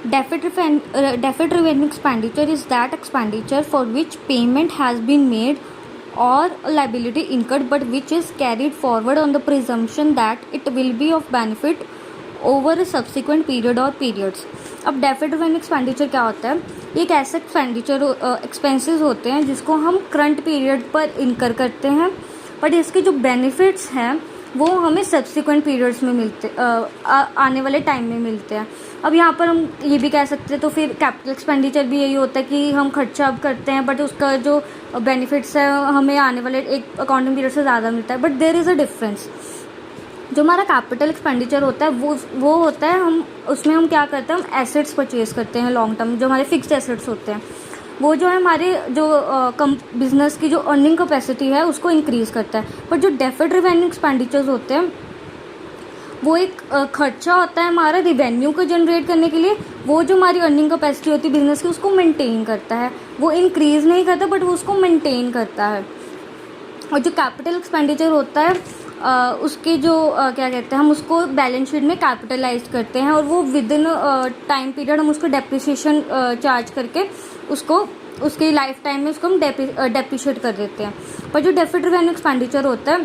Deferred revenue expenditure is that expenditure for which payment has been made or a liability incurred but which is carried forward on the presumption that it will be of benefit over a subsequent period or periods. अब deferred revenue expenditure क्या होता है? ये एक ऐसे expenses होते हैं जिसको हम करंट पीरियड पर इनकर करते हैं, बट इसके जो बेनिफिट्स हैं वो हमें सब्सिक्वेंट पीरियड्स में मिलते आने वाले टाइम में मिलते हैं. अब यहाँ पर हम ये भी कह सकते हैं, तो फिर कैपिटल एक्सपेंडिचर भी यही होता है कि हम खर्चा अब करते हैं बट उसका जो बेनिफिट्स है हमें आने वाले एक अकाउंटिंग पीरियड से ज़्यादा मिलता है. But there is a difference. जो हमारा कैपिटल एक्सपेंडिचर होता है वो होता है, हम उसमें हम क्या करते हैं, हम एसेट्स परचेज़ करते हैं लॉन्ग टर्म, जो हमारे फिक्स्ड एसेट्स होते हैं. वो जो है हमारे जो बिजनेस की जो अर्निंग कैपेसिटी है उसको इंक्रीज़ करता है. बट जो डेफर्ड रेवेन्यू एक्सपेंडिचर्स होते हैं वो एक खर्चा होता है हमारा रिवेन्यू को जनरेट करने के लिए. वो जो हमारी अर्निंग कैपेसिटी होती है बिजनेस की उसको मेंटेन करता है. वो इंक्रीज़ नहीं करता बट वो उसको मेंटेन करता है. और जो कैपिटल एक्सपेंडिचर होता है उसके जो क्या कहते हैं, हम उसको बैलेंस शीट में कैपिटलाइज करते हैं और वो विद इन टाइम पीरियड हम उसको डेप्रिसिएशन चार्ज करके उसको उसकी लाइफ टाइम में उसको हम डेप्रिशिएट कर देते हैं. पर जो डेफर्ड रेवेन्यू एक्सपेंडिचर होता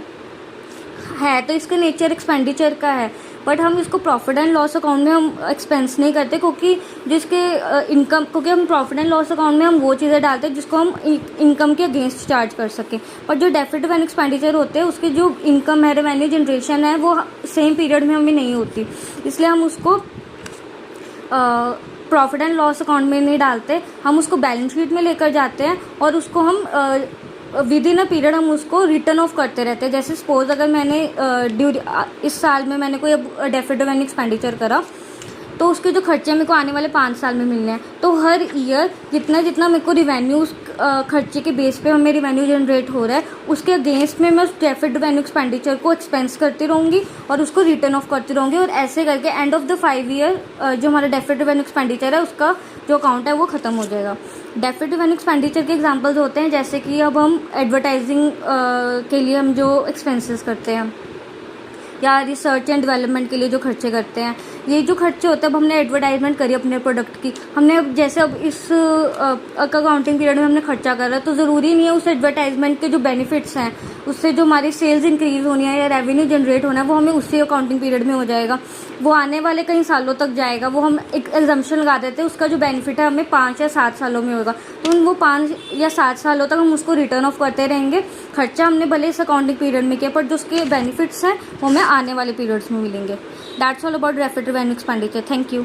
है तो इसका नेचर एक्सपेंडिचर का है, बट हम इसको प्रॉफिट एंड लॉस अकाउंट में हम एक्सपेंस नहीं करते, क्योंकि क्योंकि हम प्रॉफिट एंड लॉस अकाउंट में हम वो चीज़ें डालते हैं जिसको हम इनकम के अगेंस्ट चार्ज कर सकें. पर जो डेफर्ड रेवेन्यू एक्सपेंडिचर होते हैं उसकी जो इनकम है, रेवेन्यू जनरेशन है, वो सेम पीरियड में हमें नहीं होती, इसलिए हम उसको प्रॉफिट एंड लॉस अकाउंट में नहीं डालते. हम उसको बैलेंस शीट में लेकर जाते हैं और उसको हम विद इन अ पीरियड हम उसको रिटर्न ऑफ करते रहते हैं. जैसे सपोज अगर मैंने इस साल में मैंने कोई डेफर्ड रेवेन्यू एक्सपेंडिचर करा तो उसके जो खर्चे मेरे को आने वाले 5 साल में मिलने हैं, तो हर ईयर जितना मेरे को रिवेन्यू खर्चे के बेस पे हमें रिवेन्यू जनरेट हो रहा है उसके अगेंस्ट में मैं उस डेफर्ड रेवेन्यू एक्सपेंडिचर को एक्सपेंस करती रहूँगी और उसको रिटर्न ऑफ करती रहूँगी. और ऐसे करके एंड ऑफ द 5 ईयर जो हमारा डेफर्ड रेवेन्यू एक्सपेंडिचर है उसका जो अकाउंट है वो ख़त्म हो जाएगा. डेफर्ड रेवेन्यू एक्सपेंडिचर के एग्जांपल्स होते हैं जैसे कि अब हम एडवर्टाइजिंग के लिए हम जो एक्सपेंसेस करते हैं या रिसर्च एंड डेवलपमेंट के लिए जो खर्चे करते हैं, ये जो खर्चे होते हैं, अब हमने एडवर्टाइजमेंट करी अपने प्रोडक्ट की, हमने अब जैसे अब इस अकाउंटिंग पीरियड में हमने खर्चा कर रहा है तो ज़रूरी नहीं है उस एडवर्टाइजमेंट के जो बेनिफिट्स हैं उससे जो हमारी सेल्स इंक्रीज़ होनी है या रेवेन्यू जनरेट होना है वो हमें उसी अकाउंटिंग पीरियड में हो जाएगा. वो आने वाले कई सालों तक जाएगा. वो हम एक एग्जम्पशन लगा देते हैं उसका जो बेनिफिट है हमें 5 या 7 सालों में होगा, तो वो 5 या 7 सालों तक हम उसको रिटर्न ऑफ करते रहेंगे. खर्चा हमने भले इस अकाउंटिंग पीरियड में किया पर जो उसके बेनिफिट्स हैं वो हमें आने वाले पीरियड्स में मिलेंगे. That's all about deferred revenue expenditure. Thank you.